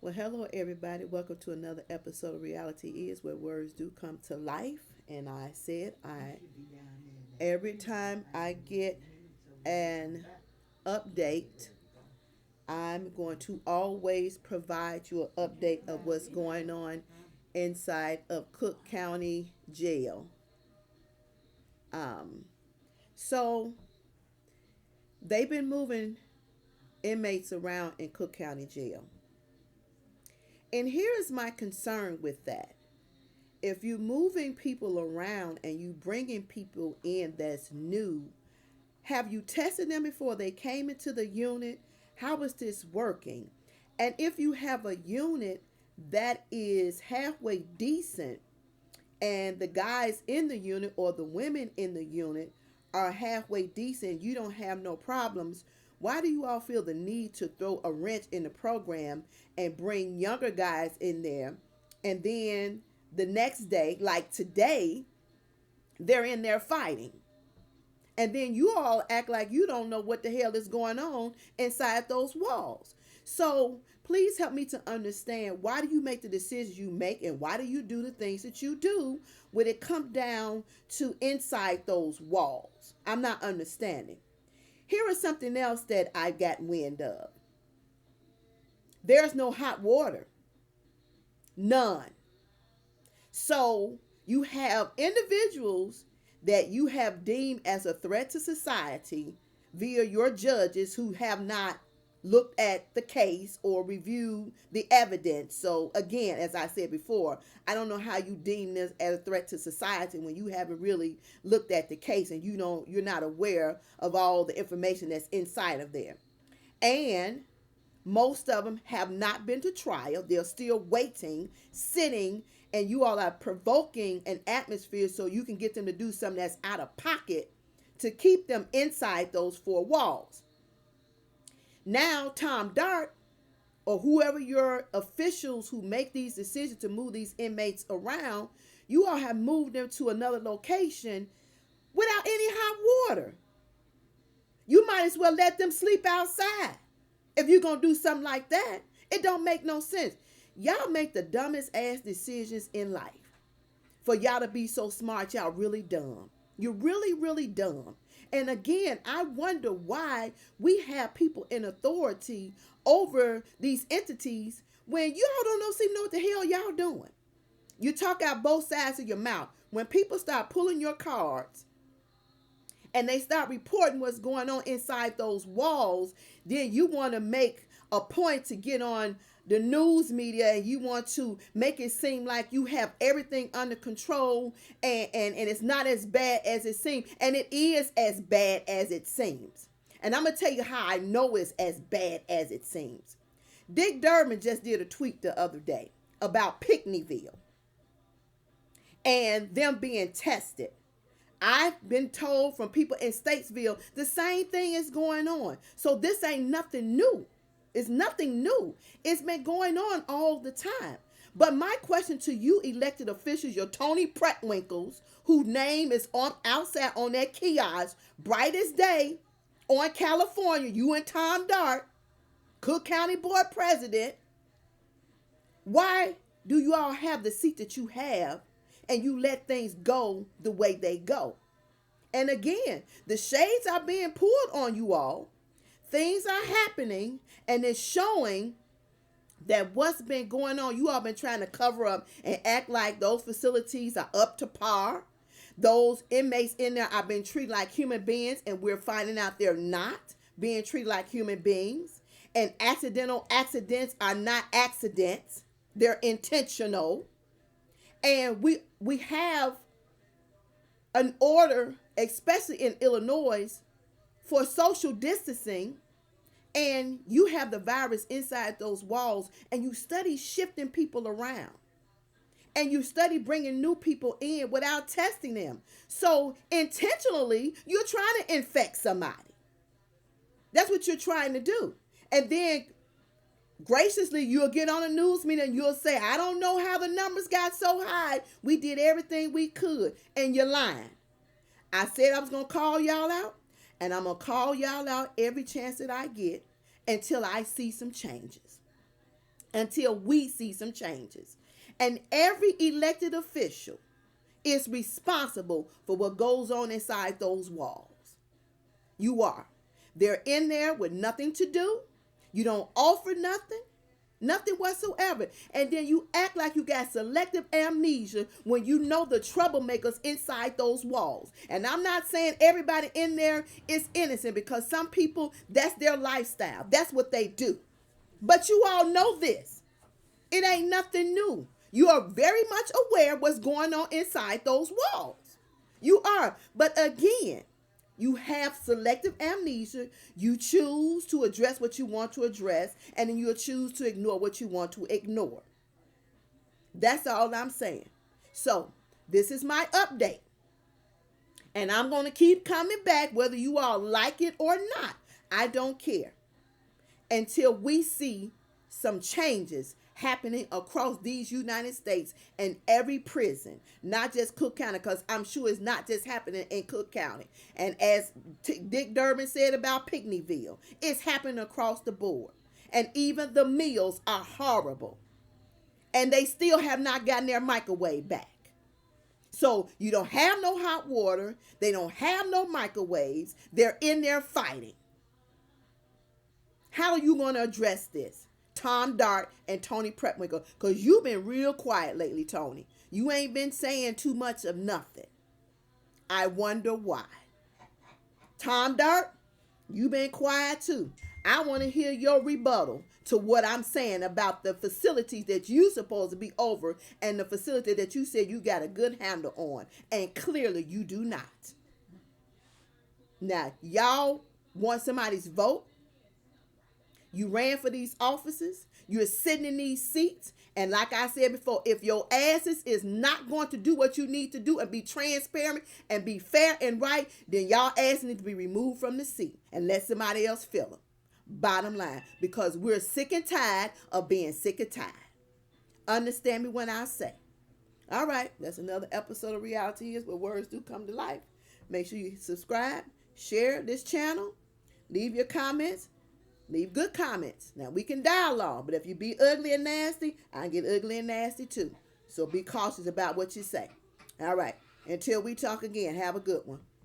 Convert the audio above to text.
Well, hello, everybody. Welcome to another episode of Reality Is, where words do come to life. And I said, every time I get an update, I'm going to always provide you an update of what's going on inside of Cook County Jail. Um, so they've been moving inmates around in Cook County Jail. And here is my concern with that. If you moving people around and you bringing people in that's new, have you tested them before they came into the unit? How is this working? And if you have a unit that is halfway decent and the guys in the unit or the women in the unit are halfway decent, you don't have no problems, why do you all feel the need to throw a wrench in the program and bring younger guys in there, and then the next day, like today, they're in there fighting? And then you all act like you don't know what the hell is going on inside those walls. So please help me to understand, why do you make the decisions you make, and why do you do the things that you do when it comes down to inside those walls? I'm not understanding. Here is something else that I got wind of. There's no hot water. None. So you have individuals that you have deemed as a threat to society via your judges who have not looked at the case or reviewed the evidence. So again, as I said before, I don't know how you deem this as a threat to society when you haven't really looked at the case and you're not aware of all the information that's inside of there. And most of them have not been to trial. They're still waiting, sitting, and you all are provoking an atmosphere so you can get them to do something that's out of pocket to keep them inside those four walls. Now, Tom Dart, or whoever your officials who make these decisions to move these inmates around, you all have moved them to another location without any hot water. You might as well let them sleep outside. If you're going to do something like that, it don't make no sense. Y'all make the dumbest ass decisions in life. For y'all to be so smart, y'all really dumb. You're really, really dumb. And again, I wonder why we have people in authority over these entities when y'all seem to know what the hell y'all doing. You talk out both sides of your mouth. When people start pulling your cards and they start reporting what's going on inside those walls, then you want to make a point to get on the news media and you want to make it seem like you have everything under control, and it's not as bad as it seems. And it is as bad as it seems. And I'm going to tell you how I know it's as bad as it seems. Dick Durbin just did a tweet the other day about Pinckneyville and them being tested. I've been told from people in Statesville the same thing is going on. So this ain't nothing new. It's nothing new. It's been going on all the time. But my question to you elected officials, your Tony Preckwinkles, whose name is on outside on that kiosk, bright as day, on California, you and Tom Dart, Cook County Board President, why do you all have the seat that you have and you let things go the way they go? And again, the shades are being pulled on you all. Things are happening, and it's showing that what's been going on, you all been trying to cover up and act like those facilities are up to par. Those inmates in there are being treated like human beings, and we're finding out they're not being treated like human beings. And accidental accidents are not accidents. They're intentional. And we have an order, especially in Illinois, for social distancing, and you have the virus inside those walls, and you study shifting people around, and you study bringing new people in without testing them. So intentionally, you're trying to infect somebody. That's what you're trying to do. And then graciously, you'll get on a news meeting and you'll say, I don't know how the numbers got so high. We did everything we could. And you're lying. I said I was going to call y'all out, and I'm going to call y'all out every chance that I get until I see some changes. until we see some changes. And every elected official is responsible for what goes on inside those walls. You are. They're in there with nothing to do. You don't offer nothing. Nothing whatsoever. And then you act like you got selective amnesia when you know the troublemakers inside those walls. And I'm not saying everybody in there is innocent, because some people, that's their lifestyle. That's what they do. But you all know this. It ain't nothing new. You are very much aware what's going on inside those walls. You are. But again, you have selective amnesia. You choose to address what you want to address, and then you'll choose to ignore what you want to ignore. That's all I'm saying. So, this is my update. And I'm going to keep coming back whether you all like it or not. I don't care. Until we see some changes happening across these United States and every prison, not just Cook County, because I'm sure it's not just happening in Cook County. And as Dick Durbin said about Pinckneyville, it's happening across the board. And even the meals are horrible. And they still have not gotten their microwave back. So you don't have no hot water. They don't have no microwaves. They're in there fighting. How are you going to address this? Tom Dart and Tony Preckwinkle, because you've been real quiet lately, Tony. You ain't been saying too much of nothing. I wonder why. Tom Dart, you been quiet too. I want to hear your rebuttal to what I'm saying about the facilities that you supposed to be over and the facility that you said you got a good handle on. And clearly you do not. Now, y'all want somebody's vote? You ran for these offices. You're sitting in these seats. And like I said before, if your asses is not going to do what you need to do and be transparent and be fair and right, then y'all asses need to be removed from the seat and let somebody else fill them. Bottom line, because we're sick and tired of being sick and tired. Understand me when I say. All right, that's another episode of Reality Is Where Words Do Come to Life. Make sure you subscribe, share this channel, leave your comments. Leave good comments. Now, we can dialogue, but if you be ugly and nasty, I get ugly and nasty too. So be cautious about what you say. All right. Until we talk again, have a good one.